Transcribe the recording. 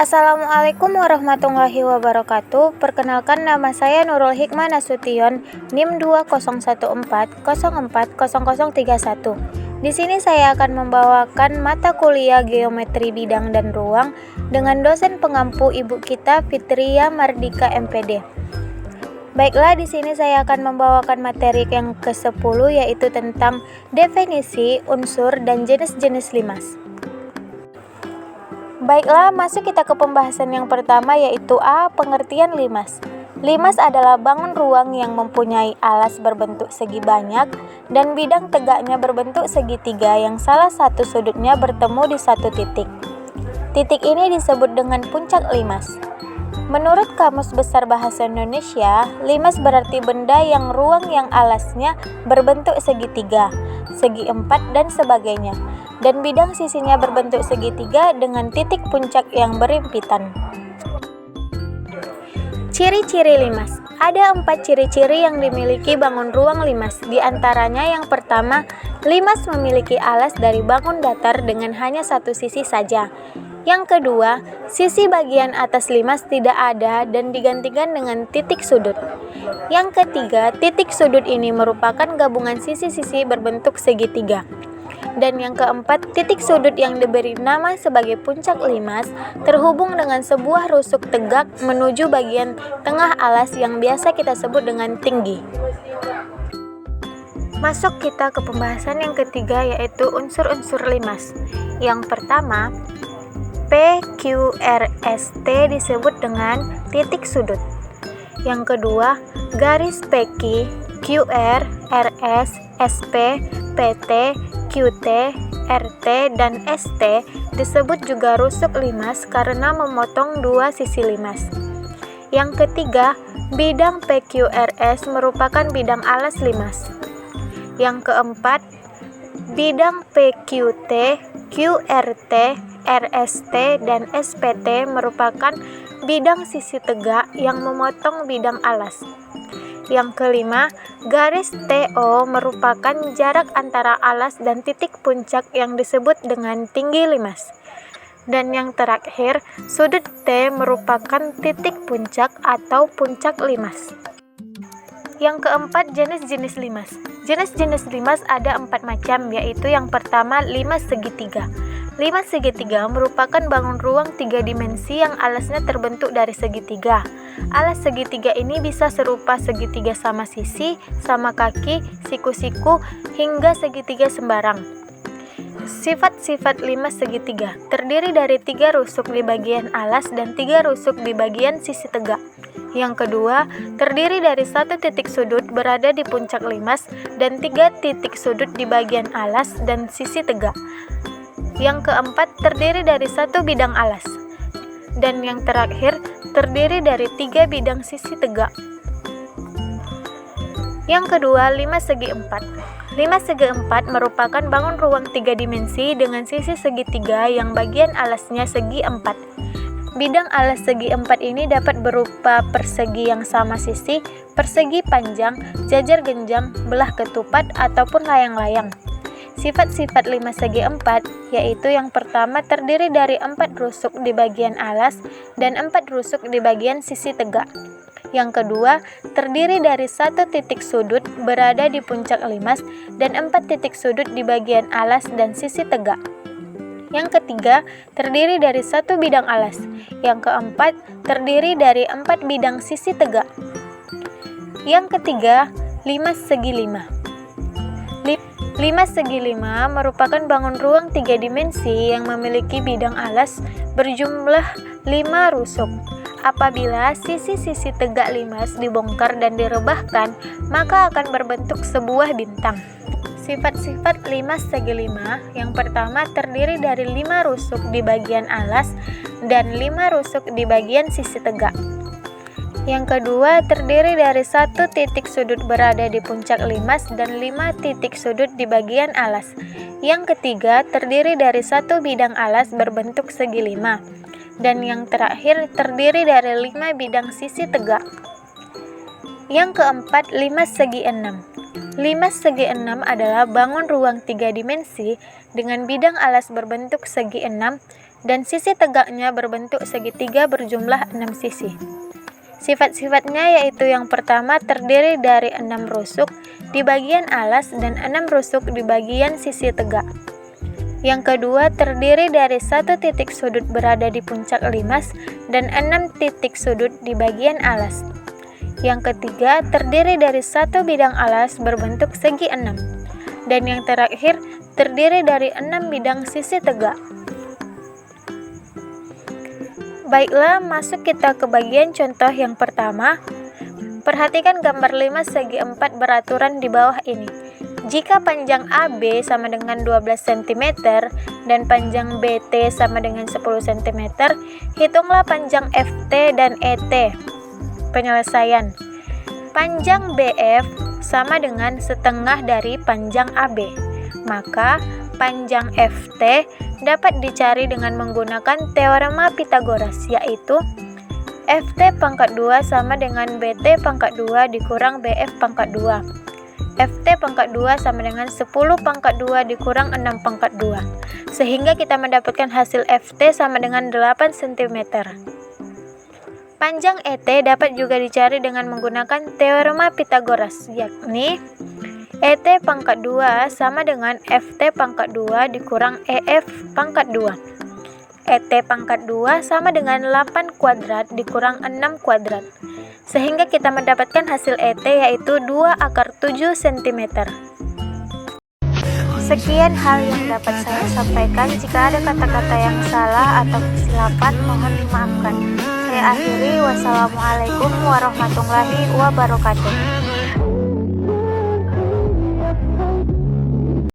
Assalamualaikum warahmatullahi wabarakatuh. Perkenalkan, nama saya Nurul Hikmah Nasution, NIM 201404031. Di sini saya akan membawakan mata kuliah Geometri Bidang dan Ruang dengan dosen pengampu ibu kita Fitria Mardika MPD. Baiklah, di sini saya akan membawakan materi yang ke-10, yaitu tentang definisi, unsur, dan jenis-jenis limas. Baiklah, masuk kita ke pembahasan yang pertama, yaitu A. Pengertian limas. Limas adalah bangun ruang yang mempunyai alas berbentuk segi banyak dan bidang tegaknya berbentuk segitiga yang salah satu sudutnya bertemu di satu titik. Titik ini disebut dengan puncak limas. Menurut Kamus Besar Bahasa Indonesia, limas berarti benda yang ruang yang alasnya berbentuk segitiga, segi empat, dan sebagainya, dan bidang sisinya berbentuk segitiga dengan titik puncak yang berimpitan. Ciri-ciri limas. Ada 4 ciri-ciri yang dimiliki bangun ruang limas. Di antaranya yang pertama, limas memiliki alas dari bangun datar dengan hanya satu sisi saja. Yang kedua, sisi bagian atas limas tidak ada dan digantikan dengan titik sudut. Yang ketiga, titik sudut ini merupakan gabungan sisi-sisi berbentuk segitiga. Dan yang keempat, titik sudut yang diberi nama sebagai puncak limas terhubung dengan sebuah rusuk tegak menuju bagian tengah alas yang biasa kita sebut dengan tinggi. Masuk kita ke pembahasan yang ketiga, yaitu unsur-unsur limas. Yang pertama, PQRST disebut dengan titik sudut. Yang kedua, garis PQ, QR, RS, SP, PT, QT, RT, dan ST disebut juga rusuk limas karena memotong dua sisi limas. Yang ketiga, bidang PQRS merupakan bidang alas limas. Yang keempat, bidang PQT, QRT, RST, dan SPT merupakan bidang sisi tegak yang memotong bidang alas. Yang kelima, garis TO merupakan jarak antara alas dan titik puncak yang disebut dengan tinggi limas. Dan yang terakhir, sudut T merupakan titik puncak atau puncak limas. Yang keempat, jenis-jenis limas. Jenis-jenis limas ada 4 macam, yaitu yang pertama, limas segitiga. Limas segitiga merupakan bangun ruang 3 dimensi yang alasnya terbentuk dari segitiga. Alas segitiga ini bisa serupa segitiga sama sisi, sama kaki, siku-siku, hingga segitiga sembarang. Sifat-sifat limas segitiga terdiri dari 3 rusuk di bagian alas dan 3 rusuk di bagian sisi tegak. Yang kedua, terdiri dari 1 titik sudut berada di puncak limas dan 3 titik sudut di bagian alas dan sisi tegak. Yang keempat, terdiri dari 1 bidang alas. Dan yang terakhir, terdiri dari 3 bidang sisi tegak. Yang kedua, limas segi empat. Limas segi empat merupakan bangun ruang 3 dimensi dengan sisi segitiga yang bagian alasnya segi empat. Bidang alas segi empat ini dapat berupa persegi yang sama sisi, persegi panjang, jajar genjang, belah ketupat, ataupun layang-layang. Sifat-sifat limas segi empat, yaitu yang pertama terdiri dari 4 rusuk di bagian alas dan 4 rusuk di bagian sisi tegak. Yang kedua, terdiri dari 1 titik sudut berada di puncak limas dan 4 titik sudut di bagian alas dan sisi tegak. Yang ketiga, terdiri dari 1 bidang alas. Yang keempat, terdiri dari 4 bidang sisi tegak. Yang ketiga, limas segi lima. Limas segi lima merupakan bangun ruang 3 dimensi yang memiliki bidang alas berjumlah 5 rusuk. Apabila sisi-sisi tegak limas dibongkar dan direbahkan, maka akan berbentuk sebuah bintang. Sifat-sifat limas segi lima, yang pertama terdiri dari 5 rusuk di bagian alas dan 5 rusuk di bagian sisi tegak. Yang kedua, terdiri dari 1 titik sudut berada di puncak limas dan 5 titik sudut di bagian alas. Yang ketiga, terdiri dari 1 bidang alas berbentuk segi lima. Dan yang terakhir, terdiri dari 5 bidang sisi tegak. Yang keempat, limas segi enam. Limas segi enam adalah bangun ruang 3 dimensi dengan bidang alas berbentuk segi enam dan sisi tegaknya berbentuk segitiga berjumlah 6 sisi. Sifat-sifatnya yaitu yang pertama terdiri dari 6 rusuk di bagian alas dan 6 rusuk di bagian sisi tegak. Yang kedua terdiri dari 1 titik sudut berada di puncak limas dan 6 titik sudut di bagian alas. Yang ketiga terdiri dari 1 bidang alas berbentuk segi 6. Dan yang terakhir terdiri dari 6 bidang sisi tegak. Baiklah, masuk kita ke bagian contoh yang pertama. Perhatikan gambar limas segi 4 beraturan di bawah ini. Jika panjang AB sama dengan 12 cm dan panjang BT sama dengan 10 cm, hitunglah panjang FT dan ET. Penyelesaian. Panjang BF sama dengan setengah dari panjang AB. Maka panjang FT dapat dicari dengan menggunakan teorema Pythagoras, yaitu FT pangkat 2 sama dengan BT pangkat 2 dikurang BF pangkat 2. FT pangkat 2 sama dengan 10 pangkat 2 dikurang 6 pangkat 2. Sehingga kita mendapatkan hasil FT sama dengan 8 cm. Panjang ET dapat juga dicari dengan menggunakan teorema Pythagoras, yakni ET pangkat 2 sama dengan FT pangkat 2 dikurang EF pangkat 2. ET pangkat 2 sama dengan 8 kuadrat dikurang 6 kuadrat. Sehingga kita mendapatkan hasil ET yaitu 2 akar 7 cm. Sekian hal yang dapat saya sampaikan. Jika ada kata-kata yang salah atau kesilapan, mohon dimaafkan. Saya akhiri. Wassalamualaikum warahmatullahi wabarakatuh.